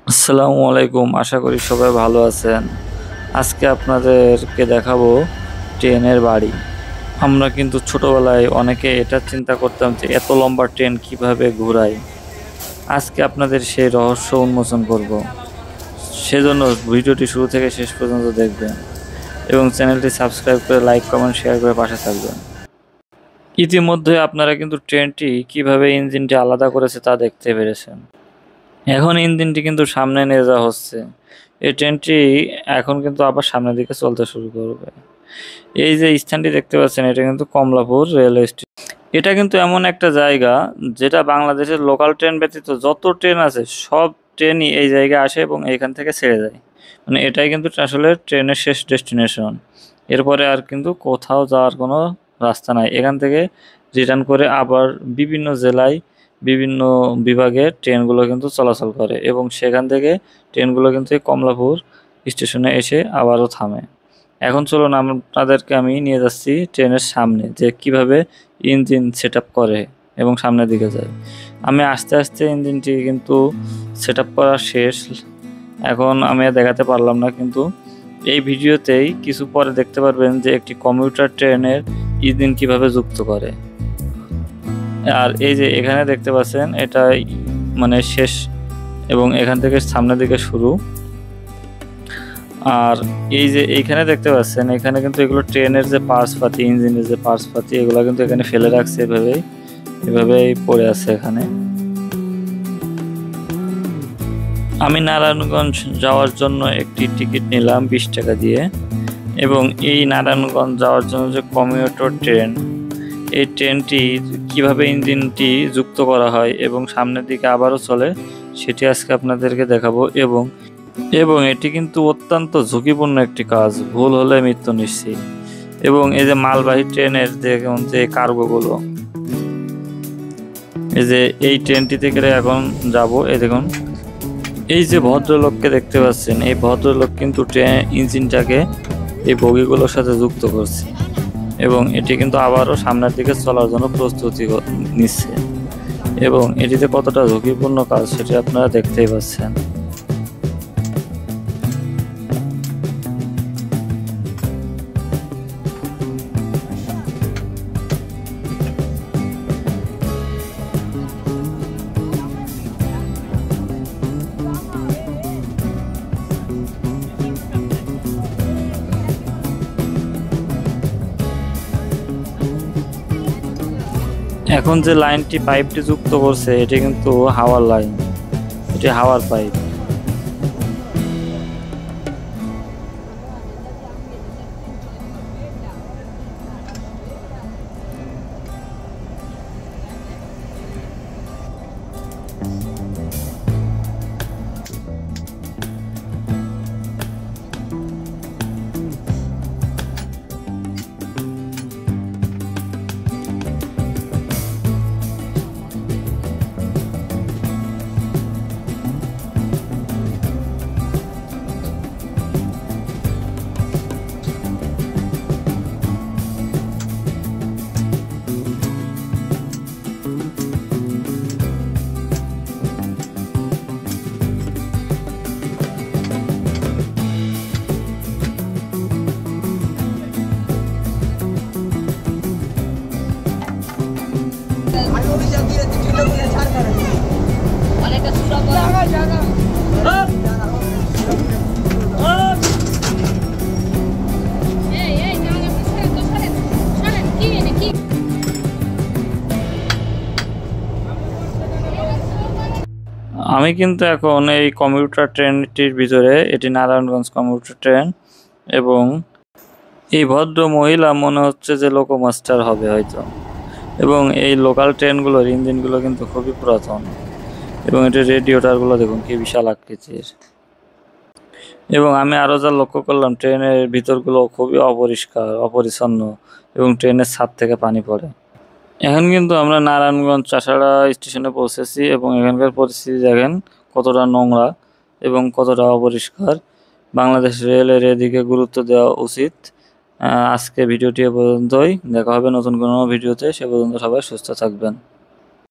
আসসালামু আলাইকুম, আশা করি সবাই ভালো আছেন। আজকে আপনাদেরকে দেখাবো ট্রেনের বাড়ি। আমরা কিন্তু ছোটবেলায় অনেকে এটা চিন্তা করতাম যে এত লম্বা ট্রেন কিভাবে ঘোরায়। আজকে আপনাদের সেই রহস্য উন্মোচন করব। সেজন্য ভিডিওটি শুরু থেকে শেষ পর্যন্ত দেখবেন এবং চ্যানেলটি সাবস্ক্রাইব করে লাইক, কমেন্ট, শেয়ার করে পাশে থাকবেন। ইতিমধ্যে আপনারা কিন্তু ট্রেনটি কিভাবে ইঞ্জিনটি আলাদা করেছে তা দেখতে পেরেছেন। এখন ইঞ্জিনটি কিন্তু সামনে নিয়ে যাওয়া হচ্ছে। এই ট্রেনটি এখন কিন্তু আবার সামনের দিকে চলতে শুরু করবে। এই যে স্থানটি দেখতে পাচ্ছেন, এটা কিন্তু কমলাপুর রেলওয়ে স্টেশন। এটা কিন্তু এমন একটা জায়গা যেটা বাংলাদেশের লোকাল ট্রেন ব্যতীত যত ট্রেন আছে সব ট্রেনই এই জায়গায় আসে এবং এইখান থেকে ছেড়ে যায়। মানে এটাই কিন্তু আসলে ট্রেনের শেষ ডেস্টিনেশন। এরপরে আর কিন্তু কোথাও যাওয়ার কোনো রাস্তা নাই। এখান থেকে রিটার্ন করে আবার বিভিন্ন জেলায় বিভিন্ন বিভাগের ট্রেনগুলো কিন্তু চলাচল করে এবং সেখান থেকে ট্রেনগুলো কিন্তু এই কমলাপুর স্টেশনে এসে আবারও থামে। এখন চলুন আপনাদেরকে আমি নিয়ে যাচ্ছি ট্রেনের সামনে, যে কিভাবে ইঞ্জিন সেট আপ করে এবং সামনের দিকে যায়। আমি আস্তে আস্তে ইঞ্জিনটি কিন্তু সেট আপ করা শেষ। এখন আমি আর দেখাতে পারলাম না, কিন্তু এই ভিডিওতেই কিছু পরে দেখতে পারবেন যে একটি কমিউটার ট্রেনের ইঞ্জিন কিভাবে যুক্ত করে। আর এই যে এখানে দেখতে পাচ্ছেন, এটা মানে শেষ এবং এখান থেকে সামনের দিকে শুরু। আর এই যে এইখানে দেখতে পাচ্ছেন, এখানে কিন্তু এগুলো ট্রেনের যে পার্টস পাতি, ইঞ্জিনের যে পার্টস পাতি, এগুলো কিন্তু এখানে ফেলে রাখছে এভাবেই পড়ে আছে এখানে। আমি নারায়ণগঞ্জ যাওয়ার জন্য একটি টিকিট নিলাম 20 টাকা দিয়ে, এবং এই নারায়ণগঞ্জ যাওয়ার জন্য যে কমিউটার ট্রেন, এই ট্রেনটি কিভাবে ইঞ্জিনটি যুক্ত করা হয় এবং সামনের দিকে আবারও চলে সেটি আজকে আপনাদেরকে দেখাবো। এবং এটি কিন্তু অত্যন্ত ঝুঁকিপূর্ণ একটি কাজ, ভুল হলে মৃত্যু নিশ্চিত। এবং এই যে মালবাহী ট্রেনের দেখুন যে কার্গোগুলো, এই যে এই ট্রেনটি থেকে এখন যাব, এই দেখুন এই যে ভদ্রলোককে দেখতে পাচ্ছেন, এই ভদ্রলোক কিন্তু ট্রেন ইঞ্জিনটাকে এই বগিগুলোর সাথে যুক্ত করছে এবং এটি কিন্তু আবারও সামনের দিকে চলার জন্য প্রস্তুতি নিচ্ছে। এবং এটিতে কতটা ঝুঁকিপূর্ণ কাজ সেটি আপনারা দেখতেই পাচ্ছেন। এখন যে লাইনটি পাইপটি যুক্ত করছে এটি কিন্তু হাওয়ার লাইন, এটি হাওয়ার পাইপ। আমি কিন্তু এখন এই কমিউটার ট্রেনটির ভিতরে, এটি নারায়ণগঞ্জ কমিউটার ট্রেন, এবং এই ভদ্র মহিলা মনে হচ্ছে যে লোকোমাস্টার হবে হয়তো। এবং এই লোকাল ট্রেনগুলোর ইঞ্জিনগুলো কিন্তু খুবই পুরাতন এবং এটির রেডিয়েটরগুলো দেখুন কি বিশাল আকৃতির। এবং আমি আরও যা লক্ষ্য করলাম, ট্রেনের ভিতরগুলো খুবই অপরিষ্কার, অপরিচ্ছন্ন এবং ট্রেনের ছাদ থেকে পানি পড়ে। এখন কিন্তু আমরা নারায়ণগঞ্জ চাষাড়া স্টেশনে পৌঁছেছি এবং এখানকার পরিস্থিতি দেখেন কতটা নোংরা এবং কতটা অপরিষ্কার। বাংলাদেশ রেলের এদিকে গুরুত্ব দেওয়া উচিত। আজকে ভিডিওটি এ পর্যন্তই, দেখা হবে নতুন কোনো ভিডিওতে। সে পর্যন্ত সবাই সুস্থ থাকবেন।